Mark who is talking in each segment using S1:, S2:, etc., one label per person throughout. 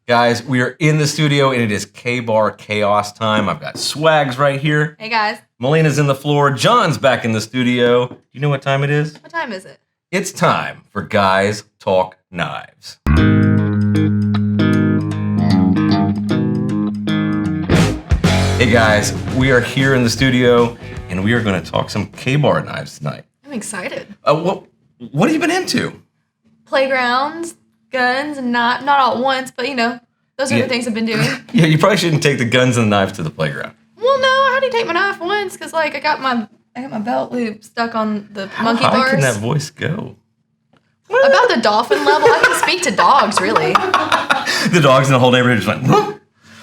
S1: Guys, we are in the studio and it is K-Bar Chaos time. I've got Swags right here.
S2: Hey guys.
S1: Melina's in the floor. John's back in the studio. Do you know what time it is?
S2: What time is it?
S1: It's time for Guys Talk Knives. Hey guys, we are here in the studio and we are going to talk some K-Bar knives tonight.
S2: I'm excited.
S1: What have you been into?
S2: Playgrounds, guns, and not all at once, but those are the things I've been doing.
S1: Yeah, you probably shouldn't take the guns and the knives to the playground.
S2: Well, no, I had to take my knife once because I got my belt loop stuck on the monkey bars.
S1: How high can that voice go?
S2: About the dolphin level, I can speak to dogs, really.
S1: The dogs in the whole neighborhood just went, whoop!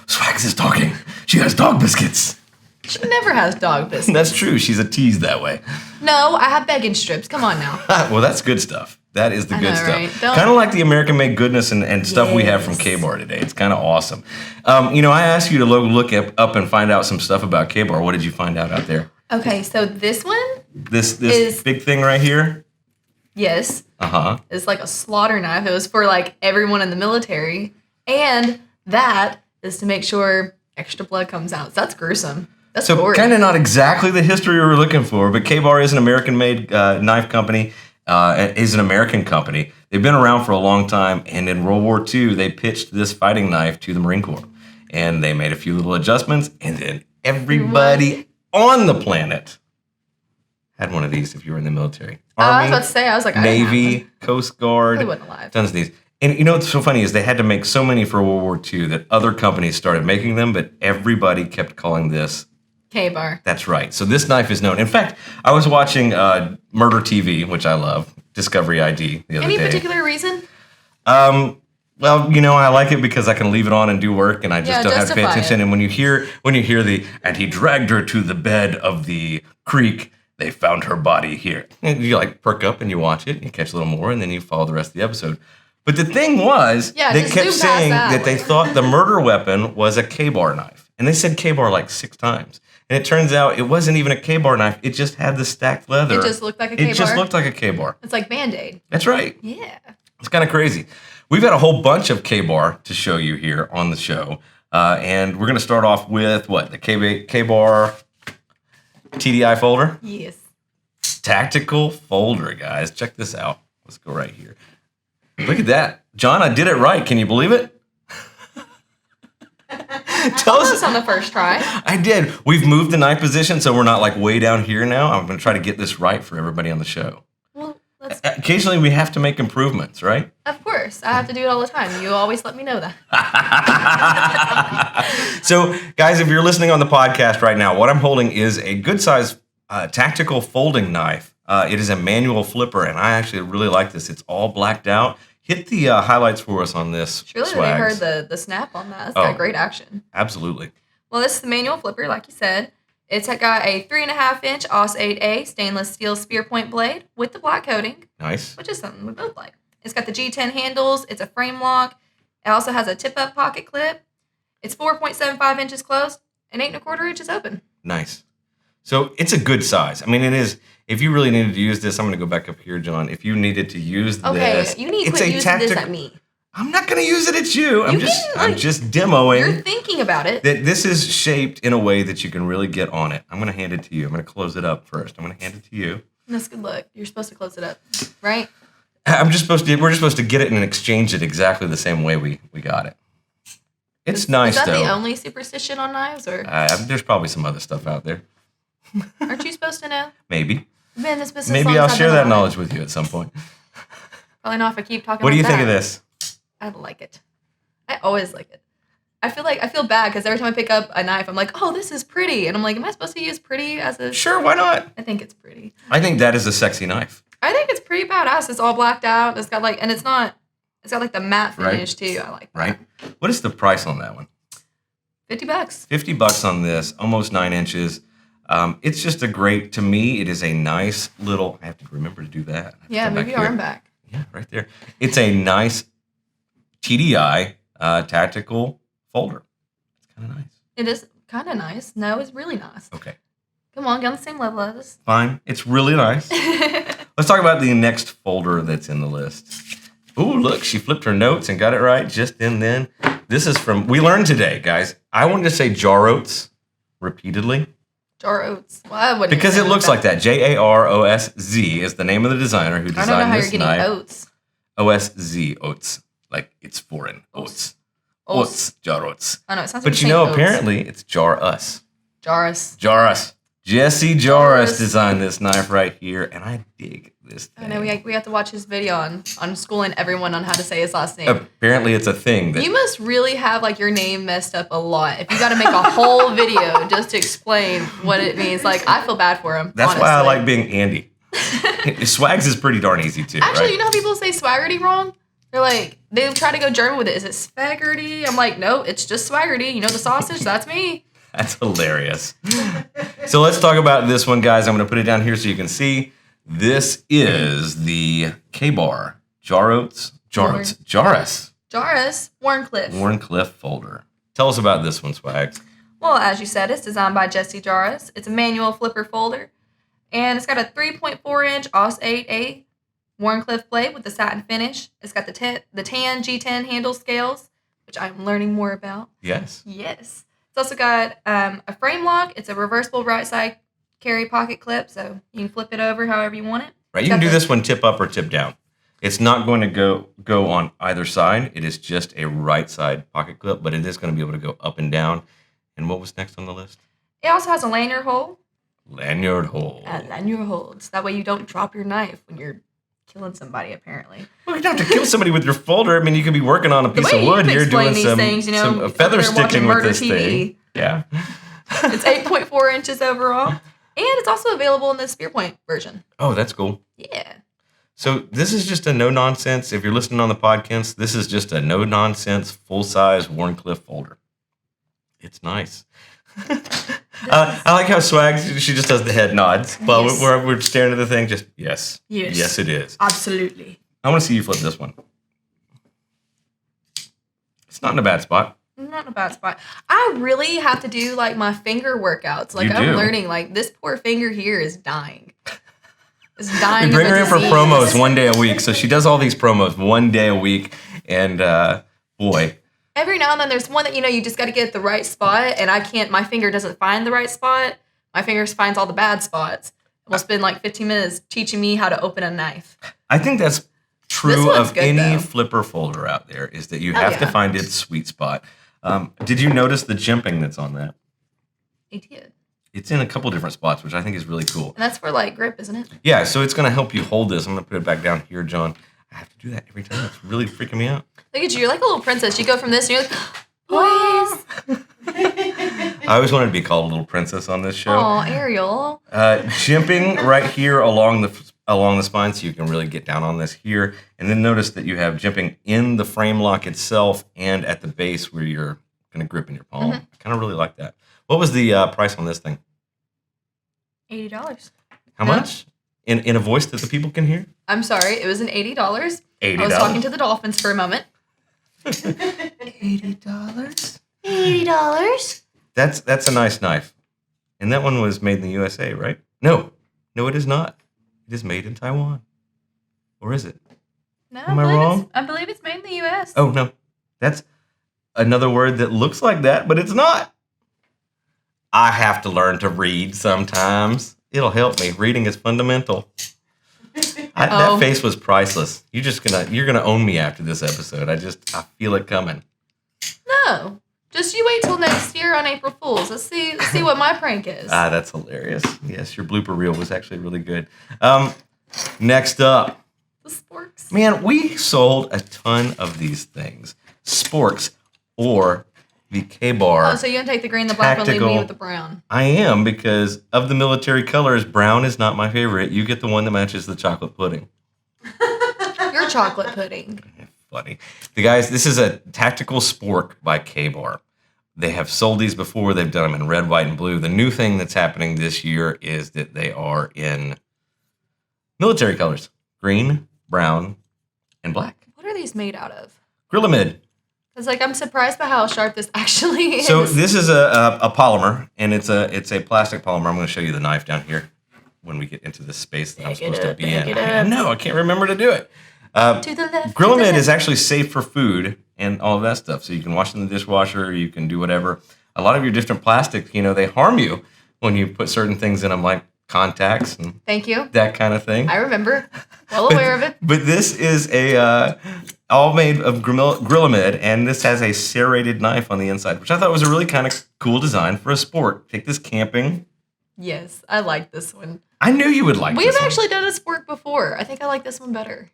S1: Swags is talking. She has dog biscuits.
S2: She never has dog biscuits.
S1: That's true. She's a tease that way.
S2: No, I have bacon strips. Come on now.
S1: Well, that's good stuff. That is the good stuff.
S2: Right?
S1: Kind of like the American-made goodness and stuff we have from K-Bar today. It's kind of awesome. I asked you to look up and find out some stuff about K-Bar. What did you find out there?
S2: Okay, so this one?
S1: This big thing right here?
S2: Yes.
S1: Uh-huh.
S2: It's like a slaughter knife. It was for everyone in the military. And that is to make sure extra blood comes out. So that's gruesome. That's gory.
S1: Kind of not exactly the history we were looking for, but K-Bar is an American-made knife company. Is an American company. They've been around for a long time, and in World War II, they pitched this fighting knife to the Marine Corps. And they made a few little adjustments, and then everybody on the planet had one of these if you were in the military. Army,
S2: I was about to say, I was like,
S1: Navy, Coast Guard,
S2: I wasn't alive.
S1: tons of these. And what's so funny is they had to make so many for World War II that other companies started making them, but everybody kept calling this
S2: K-Bar.
S1: That's right. So this knife is known. In fact, I was watching Murder TV, which I love, Discovery ID the other day.
S2: Any particular reason?
S1: Well, I like it because I can leave it on and do work, and I just don't have to pay attention. And when you hear and he dragged her to the bed of the creek, they found her body here. And you perk up and you watch it, and you catch a little more, and then you follow the rest of the episode. But the thing was, they kept saying that they thought the murder weapon was a K-Bar knife. And they said K-Bar 6 times. And it turns out it wasn't even a K-Bar knife. It just had the stacked leather.
S2: It just looked like a K-Bar?
S1: It just looked like a K-Bar.
S2: It's like Band-Aid.
S1: That's right.
S2: Yeah.
S1: It's kind of crazy. We've got a whole bunch of K-Bar to show you here on the show. And we're going to start off with, the K-Bar TDI folder?
S2: Yes.
S1: Tactical folder, guys. Check this out. Let's go right here. Look at that. John, I did it right. Can you believe it?
S2: Tell us on the first try.
S1: I did. We've moved the knife position, so we're not way down here now. I'm going to try to get this right for everybody on the show.
S2: Well,
S1: occasionally we have to make improvements, right?
S2: Of course. I have to do it all the time. You always let me know that.
S1: So, guys, if you're listening on the podcast right now, what I'm holding is a good-sized tactical folding knife. It is a manual flipper, and I actually really like this. It's all blacked out. Hit the highlights for us on this.
S2: Surely they heard the snap on that. It's got great action.
S1: Absolutely.
S2: Well, this is the manual flipper, like you said. It's got a 3.5-inch AUS 8A stainless steel spear point blade with the black coating.
S1: Nice.
S2: Which is something we both like. It's got the G10 handles. It's a frame lock. It also has a tip-up pocket clip. It's 4.75 inches closed and 8.25 inches open.
S1: Nice. So it's a good size. I mean, it is. If you really needed to use this, I'm going to go back up here, John. If you needed to use this,
S2: okay, you need to quit using this at me.
S1: I'm not going to use it at you. I'm just demoing.
S2: You're thinking about it.
S1: That this is shaped in a way that you can really get on it. I'm going to hand it to you. I'm going to close it up first. I'm going to hand it to you.
S2: That's good luck. You're supposed to close it up, right?
S1: We're just supposed to get it and exchange it exactly the same way we got it. It's nice, though.
S2: Is that the only superstition on knives, or
S1: there's probably some other stuff out there.
S2: Aren't you supposed to know?
S1: Maybe.
S2: Been in this business
S1: Maybe I'll share that knowledge with you at some point.
S2: Probably not if I keep talking.
S1: What do you think of this?
S2: I like it. I always like it. I feel bad because every time I pick up a knife, I'm like, oh, this is pretty, and I'm like, am I supposed to use pretty as a?
S1: Sure, why not?
S2: I think it's pretty.
S1: I think that is a sexy knife.
S2: I think it's pretty badass. It's all blacked out. It's got and it's not. It's got the matte finish too. I like that.
S1: Right. What is the price on that one?
S2: $50.
S1: $50 on this, almost 9 inches. It's just to me, it is a nice little, I have to remember to do that.
S2: Yeah, move your arm back.
S1: Yeah, right there. It's a nice TDI tactical folder. It's kind of nice.
S2: It is kind of nice. No, it's really nice.
S1: Okay.
S2: Come on, get on the same level as us.
S1: Fine. It's really nice. Let's talk about the next folder that's in the list. Ooh, look, she flipped her notes and got it right just then. This is from, we learned today, guys. I wanted to say Jarosz repeatedly.
S2: Jarosz. Well, I wouldn't.
S1: Because it looks like that. Jarosz is the name of the designer who designed this knife. I don't know how you're getting oats. OSZ, oats. Like it's foreign. Oats. Oats. Jarosz.
S2: I know, it sounds like
S1: but you know, apparently it's Jarosz.
S2: Jarosz.
S1: Jesse Jarosz designed this knife right here, and I dig this thing.
S2: I know, we have to watch his video on schooling everyone on how to say his last name.
S1: Apparently it's a thing.
S2: You must really have like your name messed up a lot if you got to make a whole video just to explain what it means. Like, I feel bad for him.
S1: That's why I like being Andy. Swags is pretty darn easy too.
S2: Actually,
S1: right?
S2: You know how people say Swaggerty wrong? They're like, they try to go German with it. Is it Spaggerty? I'm like, no, it's just Swaggerty. You know the sausage? That's me.
S1: That's hilarious. So let's talk about this one, guys. I'm going to put it down here so you can see. This is the K-Bar Jarosz Wharncliffe folder. Tell us about this one, Swags.
S2: Well, as you said, it's designed by Jesse Jarosz. It's a manual flipper folder. And it's got a 3.4-inch AUS 8A Wharncliffe blade with the satin finish. It's got the tan G10 handle scales, which I'm learning more about.
S1: Yes.
S2: It's also got a frame lock. It's a reversible right side carry pocket clip, so you can flip it over however you want it.
S1: Right, you can do this one tip up or tip down. It's not going to go on either side. It is just a right side pocket clip, but it is going to be able to go up and down. And what was next on the list?
S2: It also has a lanyard hole.
S1: Lanyard hole.
S2: Lanyard holds. That way you don't drop your knife when you're killing somebody, apparently.
S1: Well, you don't have to kill somebody with your folder. I mean, you could be working on a piece of wood here doing some feather sticking with this thing. Yeah.
S2: It's 8.4 inches overall. And it's also available in the Spear Point version.
S1: Oh, that's cool.
S2: Yeah.
S1: So this is just a no-nonsense. If you're listening on the podcast, this is just a no-nonsense, full-size Wharncliffe folder. It's nice. I like how Swags, she just does the head nods while we're staring at the thing. Just, yes. Yes, it is.
S2: Absolutely.
S1: I want to see you flip this one. It's not in a bad spot.
S2: Not in a bad spot. I really have to do like my finger workouts. Like I'm learning. Like this poor finger here is dying. It's dying.
S1: We bring her in for promos one day a week, so she does all these promos one day a week, and boy.
S2: Every now and then there's one that you just got to get at the right spot, and I can't. My finger doesn't find the right spot. My finger finds all the bad spots. We'll spend like 15 minutes teaching me how to open a knife.
S1: I think that's true of any flipper folder out there. Is that you have to find its sweet spot. Did you notice the jimping that's on that?
S2: I did.
S1: It's in a couple different spots, which I think is really cool. And
S2: that's for like grip, isn't it?
S1: Yeah, so it's going to help you hold this. I'm going to put it back down here, John. I have to do that every time. It's really freaking me out.
S2: Look at you. You're like a little princess. You go from this and you're like, boys.
S1: I always wanted to be called a little princess on this show.
S2: Oh, Ariel.
S1: Jimping right here along the spine, so you can really get down on this here. And then notice that you have jimping in the frame lock itself and at the base where you're going to grip in your palm. I kind of really like that. What was the price on this thing?
S2: $80.
S1: How much? In a voice that the people can hear?
S2: I'm sorry, it was an $80.
S1: $80.
S2: I was talking to the dolphins for a moment.
S1: $80?
S2: $80?
S1: That's a nice knife. And that one was made in the USA, right? No, it is not. It is made in Taiwan. Or is it?
S2: No,
S1: Am I wrong?
S2: I believe it's made in the US.
S1: Oh, no. That's another word that looks like that, but it's not. I have to learn to read sometimes. It'll help me. Reading is fundamental. That face was priceless. You're gonna own me after this episode. I feel it coming.
S2: No. Just you wait till next year on April Fools. Let's see what my prank is.
S1: That's hilarious. Yes, your blooper reel was actually really good. Next up.
S2: The Sporks.
S1: Man, we sold a ton of these things. Sporks or the K-Bar.
S2: Oh, so you're going to take the green, the black, and leave me with the brown.
S1: I am, because of the military colors, brown is not my favorite. You get the one that matches the chocolate pudding.
S2: Your chocolate pudding.
S1: Funny. This is a tactical Spork by K-Bar. They have sold these before. They've done them in red, white, and blue. The new thing that's happening this year is that they are in military colors. Green, brown, and black.
S2: What are these made out of?
S1: Acrylamide.
S2: It's like I'm surprised by how sharp this actually is.
S1: So this is a polymer, and it's a plastic polymer. I'm going to show you the knife down here when we get into this space that I'm supposed to be in. No, I can't remember to do it.
S2: To the left.
S1: Acrylamide is actually safe for food, and all of that stuff. So you can wash in the dishwasher, you can do whatever. A lot of your different plastics, they harm you when you put certain things in them, like contacts and
S2: thank you,
S1: that kind of thing.
S2: I remember, well aware of it.
S1: But this is all made of Grillamid, and this has a serrated knife on the inside, which I thought was a really kind of cool design for a Spork. Take this camping.
S2: Yes, I like this one.
S1: I knew you would like this one.
S2: We've actually done a Spork before. I think I like this one better.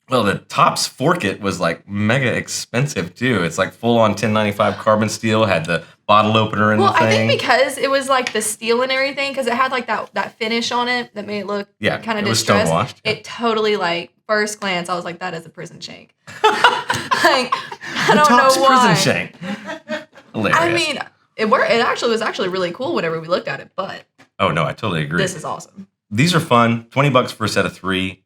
S1: Well, the Tops Fork It was like mega expensive too. It's like full on 1095 carbon steel, had the bottle opener in the thing.
S2: Well, I think because it was like the steel and everything, because it had like that finish on it that made it look kind of distressed. Stonewashed. It totally, like, first glance, I was like, that is a prison shank. Like, I don't know why.
S1: Prison shank. Hilarious.
S2: I mean, it was actually really cool whenever we looked at it, but.
S1: Oh, no, I totally agree.
S2: This is awesome.
S1: These are fun. $20 for a set of 3.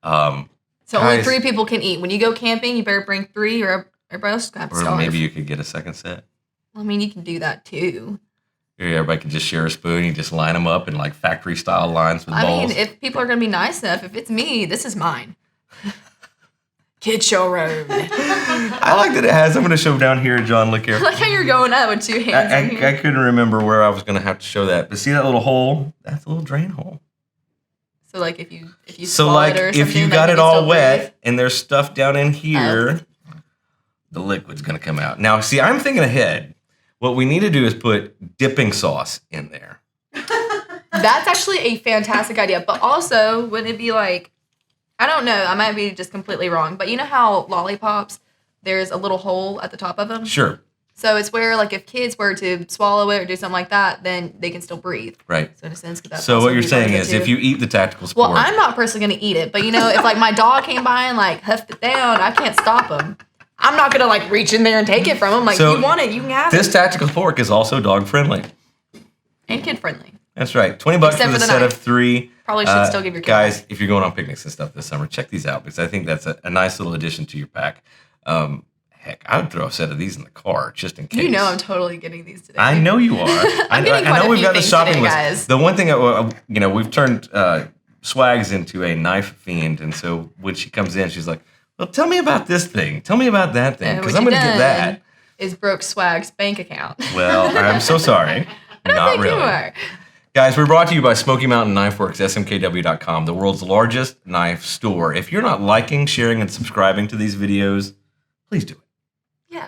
S2: So only 3 people can eat. When you go camping, you better bring 3 or everybody else is going to have to starve.
S1: Or maybe you could get a second set.
S2: I mean, you can do that too.
S1: Yeah, everybody can just share a spoon. You just line them up in like factory style lines with balls.
S2: I mean, if people are going to be nice enough, if it's me, this is mine. Kid Show Road.
S1: I like that it has. I'm going to show down here, John. Look here.
S2: I like how you're going up with 2 hands.
S1: I couldn't remember where I was going to have to show that. But see that little hole? That's a little drain hole.
S2: So like if you
S1: if you got it all wet and there's stuff down in here, the liquid's gonna come out. Now, see, I'm thinking ahead. What we need to do is put dipping sauce in there.
S2: That's actually a fantastic idea. But also, wouldn't it be like, I don't know, I might be just completely wrong, but you know how lollipops, there's a little hole at the top of them?
S1: Sure.
S2: So it's where, like, if kids were to swallow it or do something like that, then they can still breathe.
S1: Right.
S2: So in a sense, that's
S1: so what you're saying is, if you eat the tactical Spork.
S2: Well, I'm not personally going to eat it, but if like my dog came by and like huffed it down, I can't stop him. I'm not going to like reach in there and take it from him. Like, so you want it, you can have it.
S1: This tactical Spork is also dog friendly
S2: and kid friendly.
S1: That's right. $20 for the set of 3.
S2: Probably should still give your kid
S1: guys. If you're going on picnics and stuff this summer, check these out because I think that's a nice little addition to your pack. Heck, I would throw a set of these in the car just in case.
S2: I'm totally getting these today.
S1: I know you are.
S2: I know we've got the shopping list. Guys.
S1: The one thing, we've turned Swags into a knife fiend, and so when she comes in, she's like, "Well, tell me about this thing. Tell me about that thing, because I'm going to get that."
S2: Is broke Swag's bank account?
S1: Well, I'm so sorry.
S2: I don't think really. You are.
S1: Guys, we're brought to you by Smoky Mountain Knife Works, smkw.com, the world's largest knife store. If you're not liking, sharing, and subscribing to these videos, please do it.
S2: Yeah.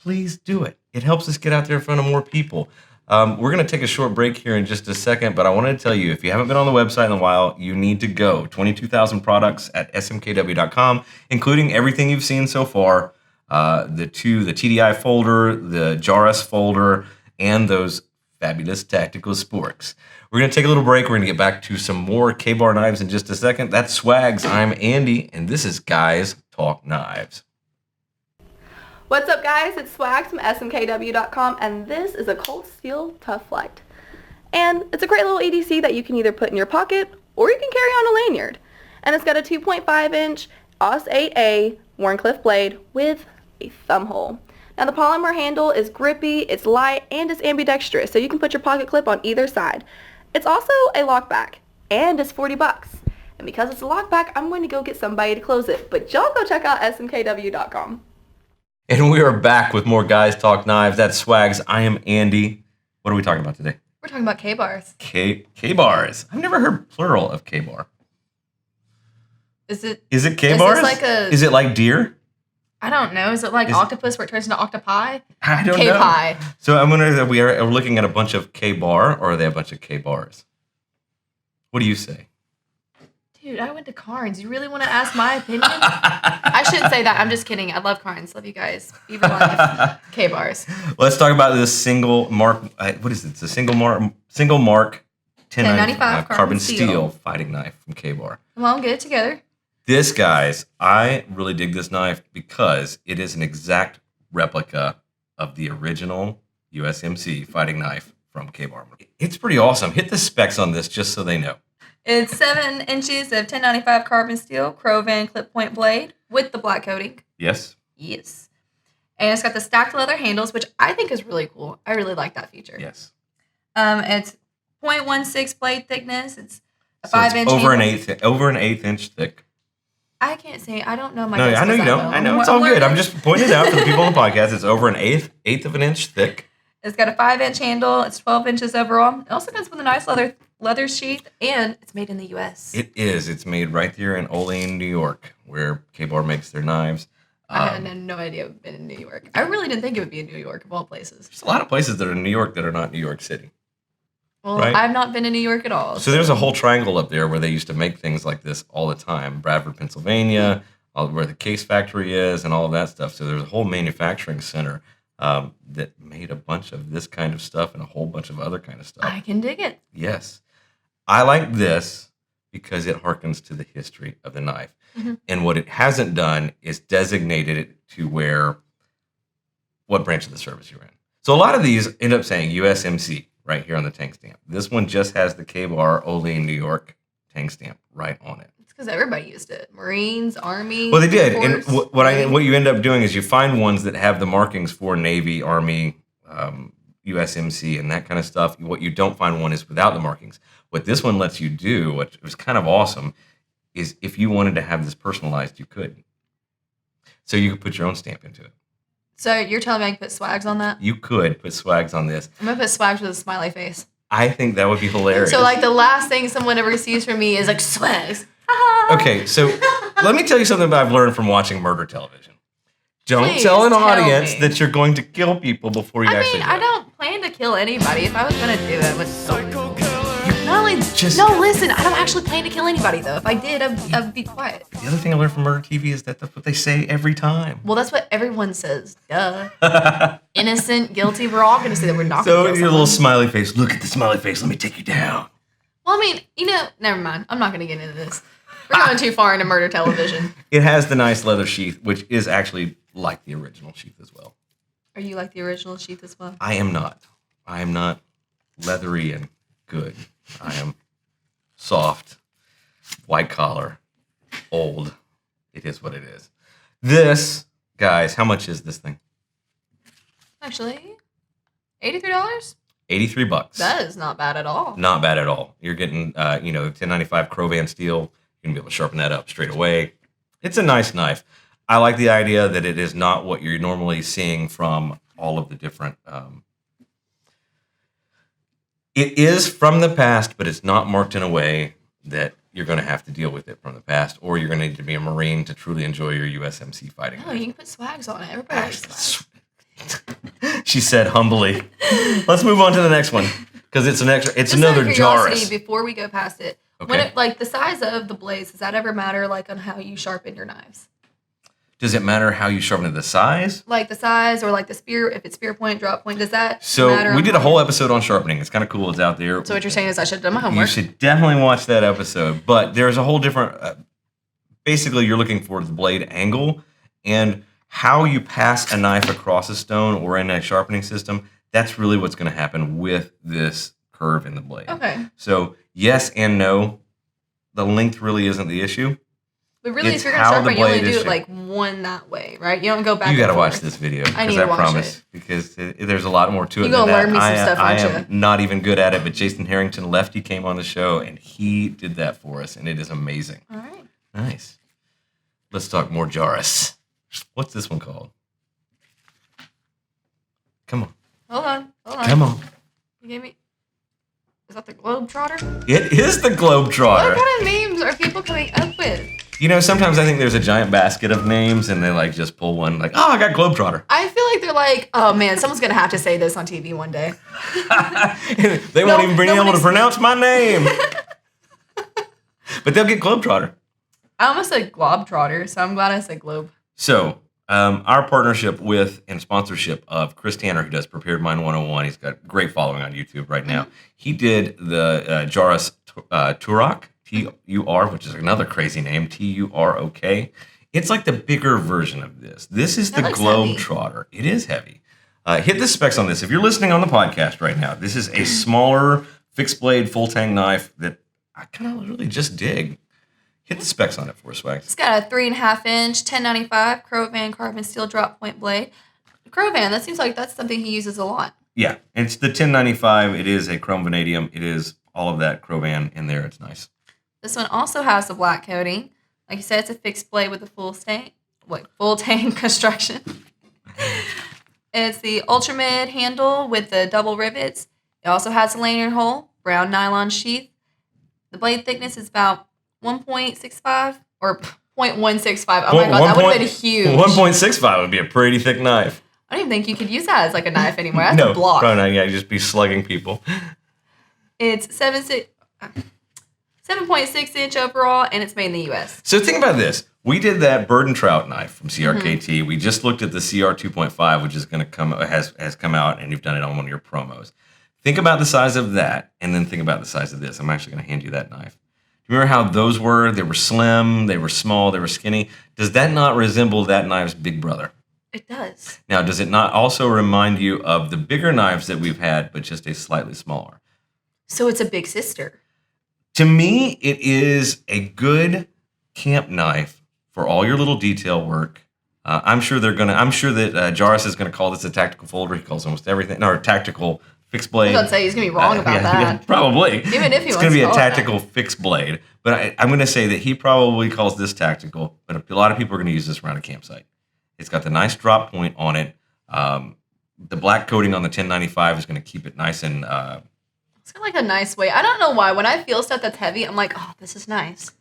S1: Please do it. It helps us get out there in front of more people. We're going to take a short break here in just a second, but I wanted to tell you, if you haven't been on the website in a while, you need to go. 22,000 products at smkw.com, including everything you've seen so far, the TDI folder, the Jarosz folder, and those fabulous tactical Sporks. We're going to take a little break. We're going to get back to some more K-Bar knives in just a second. That's Swags. I'm Andy, and this is Guys Talk Knives.
S3: What's up, guys? It's Swags from smkw.com, and this is a Cold Steel Tough Light. And it's a great little EDC that you can either put in your pocket or you can carry on a lanyard. And it's got a 2.5-inch AUS 8A Wharncliffe blade with a thumb hole. Now, the polymer handle is grippy, it's light, and it's ambidextrous, so you can put your pocket clip on either side. It's also a lockback, and it's $40. And because it's a lockback, I'm going to go get somebody to close it. But y'all go check out smkw.com.
S1: And we are back with more Guys Talk Knives. That's Swags. I am Andy. What are we talking about today?
S2: We're talking about K-bars.
S1: K-bars. I've never heard plural of K-bar.
S2: Is it
S1: K-bars? Is it like deer?
S2: I don't know. Is it like octopus where it turns into octopi?
S1: I don't know.
S2: K-pie.
S1: So I'm wondering if we're looking at a bunch of K-bar, or are they a bunch of K-bars? What do you say?
S2: Dude, I went to Carnes. You really want to ask my opinion? I shouldn't say that. I'm just kidding. I love Carnes. Love you guys. Even life. K-bars.
S1: Let's talk about this single mark. What is it? It's a single mark 1095 carbon steel fighting knife from K-bar.
S2: Come on, get it together.
S1: This, guys, I really dig this knife because it is an exact replica of the original USMC fighting knife from K-bar. It's pretty awesome. Hit the specs on this just so they know.
S2: It's 7 inches of 1095 carbon steel Crewman clip point blade with the black coating.
S1: Yes.
S2: Yes. And it's got the stacked leather handles, which I think is really cool. I really like that feature.
S1: Yes.
S2: It's 0.16 blade thickness. It's a 5-inch
S1: over an eighth inch thick.
S2: I can't say. I don't know my.
S1: No, I know you don't. I know it's all good. I'm just pointing it out for the people on the podcast. It's over an eighth of an inch thick.
S2: It's got a 5-inch handle. It's 12 inches overall. It also comes with a nice leather sheath, and it's made in the U.S.
S1: It is. It's made right here in Olean, New York, where K-Bar makes their knives.
S2: I had no idea it would be in New York. I really didn't think it would be in New York, of all places.
S1: There's a lot of places that are in New York that are not New York City.
S2: Well,
S1: right?
S2: I've not been in New York at all.
S1: So there's a whole triangle up there where they used to make things like this all the time. Bradford, Pennsylvania, where the case factory is and all of that stuff. So there's a whole manufacturing center that made a bunch of this kind of stuff and a whole bunch of other kind of stuff.
S2: I can dig it.
S1: Yes. I like this because it harkens to the history of the knife. Mm-hmm. And what it hasn't done is designated it to what branch of the service you're in. So a lot of these end up saying USMC right here on the tank stamp. This one just has the K-Bar Olean, New York tank stamp right on it.
S2: It's because everybody used it. Marines, Army.
S1: Well, they did. And what you end up doing is you find ones that have the markings for Navy, Army, USMC, and that kind of stuff. What you don't find one is without the markings. What this one lets you do, which was kind of awesome, is if you wanted to have this personalized, you could. So you could put your own stamp into it.
S2: So you're telling me I can put swags on that?
S1: You could put swags on this.
S2: I'm going to put swags with a smiley face.
S1: I think that would be hilarious.
S2: So like the last thing someone ever sees from me is like swags.
S1: Okay, so let me tell you something that I've learned from watching murder television. Don't tell an audience that you're going to kill people before you actually do it.
S2: I don't plan to kill anybody. If I was going to do it, I would
S1: Psycho
S2: killer. No, listen, I don't actually plan to kill anybody, though. If I did, I'd be quiet.
S1: The other thing I learned from murder TV is that that's what they say every time.
S2: Well, that's what everyone says. Duh. Innocent, guilty, we're all going to say that we're not going to kill someone.
S1: So your little smiley face. Look at the smiley face. Let me take you down.
S2: Well, I mean, never mind. I'm not going to get into this. We're going too far into murder television.
S1: It has the nice leather sheath, which is actually like the original sheath as well.
S2: Are you like the original sheath as well?
S1: I am not. I am not leathery and good. I am soft, white collar, old. It is what it is. This, guys, how much is this thing?
S2: Actually, $83?
S1: $83.
S2: That is not bad at all.
S1: Not bad at all. You're getting, 1095 Crowman steel. You can be able to sharpen that up straight away. It's a nice knife. I like the idea that it is not what you're normally seeing from all of the different... It is from the past, but it's not marked in a way that you're going to have to deal with it from the past, or you're going to need to be a Marine to truly enjoy your USMC fighting.
S2: No, you can put swags on it. Everybody likes swags.
S1: She said humbly. Let's move on to the next one, because it's an extra. It's just another Jarosz.
S2: Before we go past it,
S1: okay.
S2: When the size of the blades, does that ever matter, on how you sharpen your knives?
S1: Does it matter how you sharpen it? The size?
S2: Like the size or the spear, if it's spear point, drop point, does that
S1: So
S2: matter?
S1: we did a whole episode on sharpening. It's kind of cool. It's out there.
S2: So what you're saying is I should have done my homework?
S1: You should definitely watch that episode. But there's a whole different... basically, you're looking for the blade angle and how you pass a knife across a stone or in a sharpening system. That's really what's going to happen with this curve in the blade.
S2: Okay.
S1: So yes and no. The length really isn't the issue.
S2: But really, if you're going to sharpen, you only do it one that way, right? You don't go back.
S1: You got to watch this video.
S2: I need to watch
S1: promise, because there's a lot more to it.
S2: You're gonna learn me some stuff, aren't you?
S1: I am not even good at it, but Jason Harrington Lefty came on the show and he did that for us, and it is amazing.
S2: All right.
S1: Nice. Let's talk more Jarosz. What's this one called? Come on.
S2: Hold on.
S1: Come on.
S2: You gave me. Is that the Globetrotter?
S1: It is the Globetrotter.
S2: What kind of names are people coming up with?
S1: Sometimes I think there's a giant basket of names and they just pull one I got Globetrotter.
S2: I feel like they're like, oh man, someone's going to have to say this on TV one day.
S1: They won't even be able to pronounce my name. But they'll get Globetrotter.
S2: I almost said Globetrotter, so I'm glad I said Globe.
S1: So, our partnership with and sponsorship of Chris Tanner, who does Prepared Mind 101, he's got great following on YouTube right now. He did the Jarosz Turok, T-U-R, which is another crazy name, T-U-R-O-K. It's like the bigger version of this. This is the Globetrotter. It is heavy. Hit the specs on this. If you're listening on the podcast right now, this is a smaller fixed blade full tang knife that I kind of really just dig. Hit the specs on it for us, Swags.
S2: It's got a 3.5-inch, 1095 Crowman carbon steel drop point blade. Crowman, that seems like that's something he uses a lot.
S1: Yeah, it's the 1095. It is a chrome vanadium. It is all of that Crowman in there. It's nice.
S2: This one also has the black coating. Like you said, it's a fixed blade with a full tang construction. It's the ultra mid handle with the double rivets. It also has a lanyard hole, brown nylon sheath. The blade thickness is about 1.65 or 0.165. Oh my god, that would have been huge.
S1: 1.65 would be a pretty thick knife.
S2: I don't even think you could use that as like a knife anymore. That's a block.
S1: No, probably not. Yeah, you'd just be slugging people.
S2: It's 7.6 inch overall, and it's made in the U.S.
S1: So think about this. We did that bird and trout knife from CRKT. Mm-hmm. We just looked at the CR 2.5, which is going to has come out, and you've done it on one of your promos. Think about the size of that, and then think about the size of this. I'm actually going to hand you that knife. Do you remember how those were? They were slim, they were small, they were skinny. Does that not resemble that knife's big brother?
S2: It does.
S1: Now, does it not also remind you of the bigger knives that we've had, but just a slightly smaller?
S2: So it's a big sister.
S1: To me, it is a good camp knife for all your little detail work. I'm sure that Jarosz is gonna call this a tactical folder. He calls almost everything, or a tactical fixed blade.
S2: I was gonna say he's gonna be wrong about that.
S1: Yeah, probably.
S2: Even if he
S1: it's gonna be a tactical fixed blade. But I'm gonna say that he probably calls this tactical. But a lot of people are gonna use this around a campsite. It's got the nice drop point on it. The black coating on the 1095 is gonna keep it nice and.
S2: It's got like a nice weight. I don't know why. When I feel stuff that's heavy, I'm like, oh, this is nice.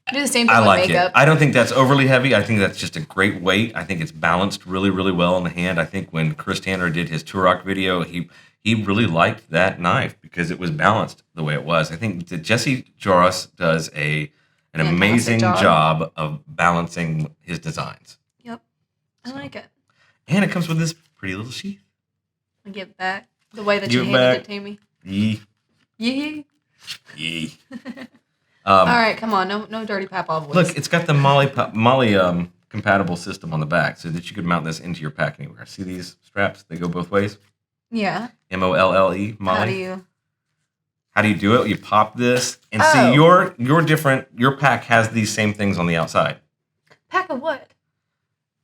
S2: I do the same thing with makeup.
S1: I don't think that's overly heavy. I think that's just a great weight. I think it's balanced really, really well in the hand. I think when Chris Tanner did his Turok video, he really liked that knife because it was balanced the way it was. I think that Jesse Jarosz does an amazing job of balancing his designs.
S2: Yep. I like it.
S1: And it comes with this pretty little sheath.
S2: I give it back the way that you handed it to me.
S1: Yee.
S2: Yee.
S1: Yee.
S2: All right, come on. No dirty papa voice.
S1: Look, it's got the Molly compatible system on the back so that you could mount this into your pack anywhere. See these straps? They go both ways.
S2: Yeah.
S1: MOLLE, Molly. How do you do it? You pop this and see your different. Your pack has these same things on the outside.
S2: Pack of what?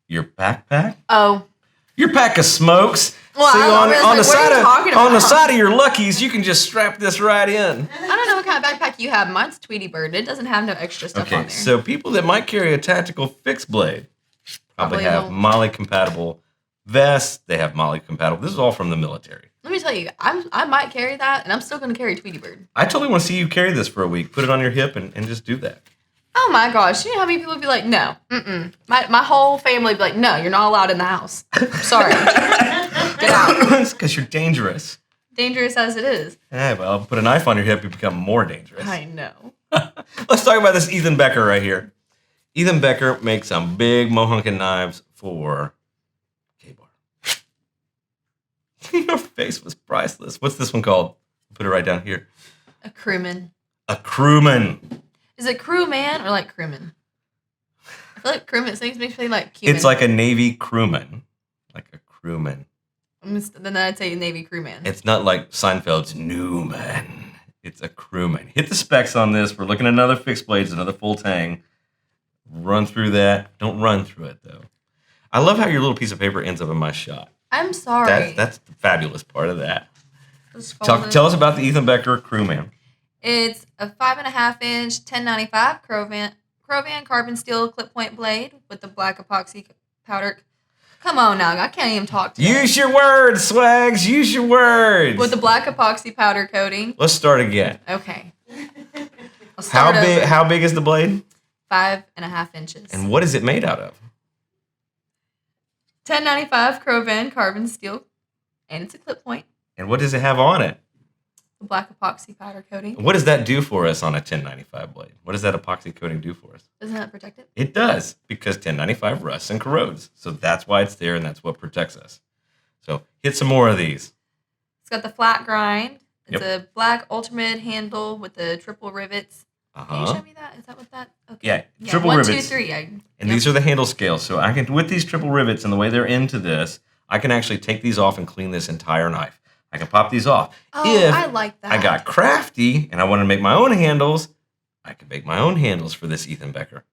S1: Your backpack?
S2: Oh.
S1: Your pack of smokes.
S2: Well,
S1: see, on the side of your Luckies, you can just strap this right in.
S2: I don't know what kind of backpack you have. Mine's Tweety Bird. It doesn't have no extra stuff on there.
S1: So people that might carry a tactical fixed blade probably have Molly compatible vests. They have Molly compatible. This is all from the military.
S2: Let me tell you, I might carry that, and I'm still going to carry Tweety Bird.
S1: I totally want to see you carry this for a week. Put it on your hip and just do that.
S2: Oh my gosh. You know how many people would be like, no, My whole family would be like, no, you're not allowed in the house. Sorry. Get out.
S1: It's because you're dangerous.
S2: Dangerous as it is.
S1: Yeah, well, put a knife on your hip, you become more dangerous.
S2: I know.
S1: Let's talk about this Ethan Becker right here. Ethan Becker makes some big mohunkin knives for K-Bar. Your face was priceless. What's this one called? Put it right down here.
S2: A Crewman.
S1: A Crewman.
S2: Is it Crewman or like Crewman? I feel like Crewman makes me feel like cumin.
S1: It's like a Navy crewman. Like a crewman.
S2: Then I'd say Navy Crewman.
S1: It's not like Seinfeld's Newman. It's a crewman. Hit the specs on this. We're looking at another fixed blades, another full tang. Run through that. Don't run through it, though. I love how your little piece of paper ends up in my shot.
S2: I'm sorry.
S1: That's the fabulous part of that. Tell us about the Ethan Becker Crewman.
S2: It's a 5.5 inch 1095 Crowvan carbon steel clip point blade with the black epoxy powder. Come on now, I can't even talk today.
S1: Use your words, Swags. Use your words.
S2: With the black epoxy powder coating.
S1: Let's start again.
S2: Okay.
S1: How big is the blade?
S2: 5.5 inches.
S1: And what is it made out of?
S2: 1095 Crowvan carbon steel, and it's a clip point.
S1: And what does it have on it?
S2: The black epoxy powder coating.
S1: What does that do for us on a 1095 blade? What does that epoxy coating do for us?
S2: Doesn't that protect it?
S1: It does, because 1095 rusts and corrodes. So that's why it's there, and that's what protects us. So hit some more of these.
S2: It's got the flat grind. It's a black ultimate handle with the triple rivets. Can you show me that? Is that what that? Okay.
S1: Yeah, triple rivets. 1, 2,
S2: 3.
S1: And these are the handle scales. So I can, with these triple rivets and the way they're into this, I can actually take these off and clean this entire knife. I can pop these off.
S2: Oh, I like that.
S1: I got crafty and I want to make my own handles, I can make my own handles for this Ethan Becker.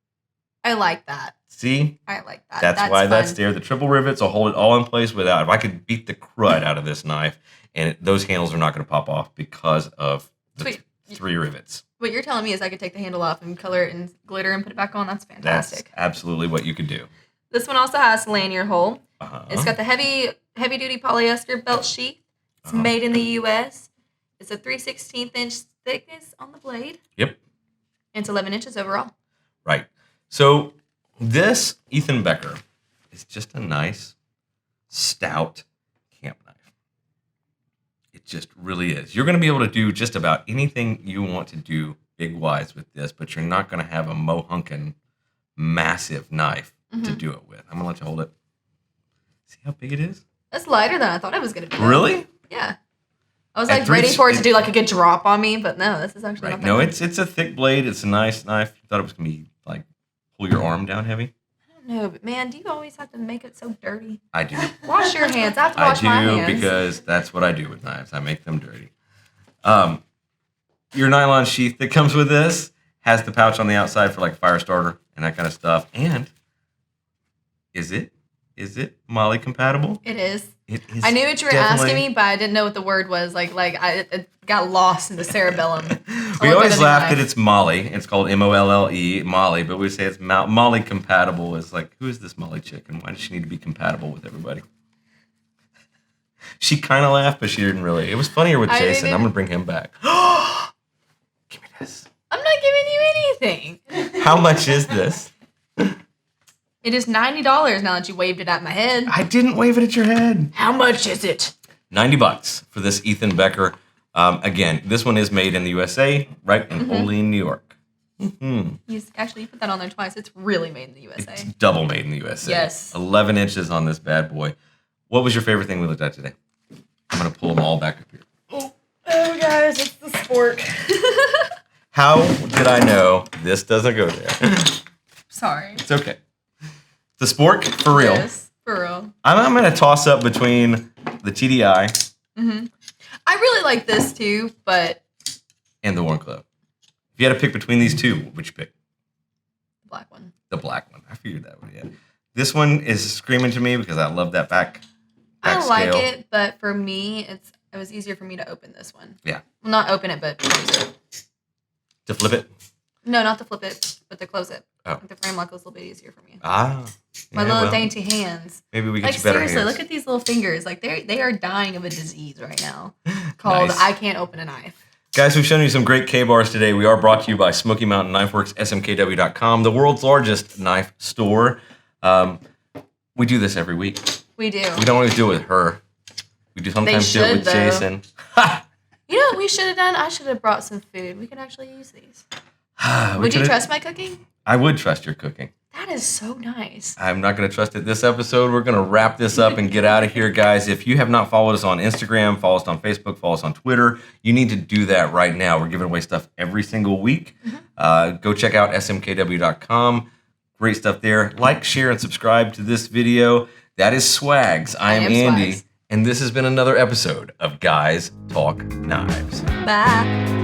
S2: I like that.
S1: See?
S2: I like that.
S1: That's why fun. That's there. The triple rivets will hold it all in place without. If I could beat the crud out of this knife, and those handles are not going to pop off because of the 3 rivets.
S2: What you're telling me is I could take the handle off and color it in glitter and put it back on? That's fantastic.
S1: That's absolutely what you could do.
S2: This one also has lanyard hole.
S1: Uh-huh.
S2: It's got the heavy-duty polyester belt sheath. It's made in the U.S. It's a 3/16 inch thickness on the blade.
S1: Yep.
S2: And it's 11 inches overall.
S1: Right. So this Ethan Becker is just a nice, stout camp knife. It just really is. You're going to be able to do just about anything you want to do big-wise with this, but you're not going to have a mohunkin' massive knife to do it with. I'm going to let you hold it. See how big it is?
S2: That's lighter than I thought it was going to be.
S1: Really?
S2: Yeah. I was like ready for it to do like a good drop on me, but no, this is actually not that
S1: No,
S2: good.
S1: it's a thick blade. It's a nice knife. You thought it was going to be like pull your arm down heavy?
S2: I don't know, but man, do you always have to make it so dirty?
S1: I do.
S2: Wash your hands. I have to wash my hands.
S1: I do because that's what I do with knives. I make them dirty. Your nylon sheath that comes with this has the pouch on the outside for like fire starter and that kind of stuff. And is it Molly compatible?
S2: It is.
S1: It is.
S2: I knew what you were asking me, but I didn't know what the word was. It got lost in the cerebellum.
S1: We always laugh that it's Molly. It's called Molle, Molly, but we say it's Molly compatible. It's like, who is this Molly chick and why does she need to be compatible with everybody? She kind of laughed, but she didn't really. It was funnier with Jason. I'm going to bring him back. Give me this.
S2: I'm not giving you anything.
S1: How much is this?
S2: It is $90 now that you waved it at my head.
S1: I didn't wave it at your head.
S2: How much is it?
S1: $90 for this Ethan Becker. Again, this one is made in the USA, right? In Olean, New York.
S2: You put that on there twice. It's really made in the USA.
S1: It's double made in the USA.
S2: Yes.
S1: 11 inches on this bad boy. What was your favorite thing we looked at today? I'm going to pull them all back up here.
S2: Oh guys, it's the Spork.
S1: How did I know this doesn't go there?
S2: Sorry.
S1: It's okay. The Spork, for real.
S2: Yes, for real.
S1: I'm going to toss up between the TDI
S2: I really like this too, but...
S1: and the Wharncliffe. If you had to pick between these two, what would you pick?
S2: The black one.
S1: The black one. I figured that one, yeah. This one is screaming to me because I love that back
S2: I like
S1: scale.
S2: it, but for me, it was easier for me to open this one.
S1: Yeah.
S2: Well, not open it, but close it.
S1: To flip it?
S2: No, not to flip it, but to close it.
S1: Oh.
S2: The frame lock was a little bit easier for me.
S1: Ah.
S2: My little dainty hands.
S1: Maybe we get you better
S2: seriously,
S1: hands.
S2: look at these little fingers. Like they are dying of a disease right now called
S1: Nice.
S2: I can't open a knife.
S1: Guys, we've shown you some great K-bars today. We are brought to you by Smoky Mountain Knife Works, smkw.com, the world's largest knife store. We do this every week.
S2: We do.
S1: We don't always do it with her. We do sometimes do it with Jason. Ha!
S2: You know what we should have done? I should have brought some food. We could actually use these. Would you trust my cooking?
S1: I would trust your cooking.
S2: That is so nice.
S1: I'm not going to trust it this episode. We're going to wrap this up and get out of here, guys. If you have not followed us on Instagram, follow us on Facebook, follow us on Twitter, you need to do that right now. We're giving away stuff every single week. Go check out smkw.com. Great stuff there. Like, share, and subscribe to this video. That is Swags. I am Andy.
S2: Swags.
S1: And this has been another episode of Guys Talk Knives.
S2: Bye.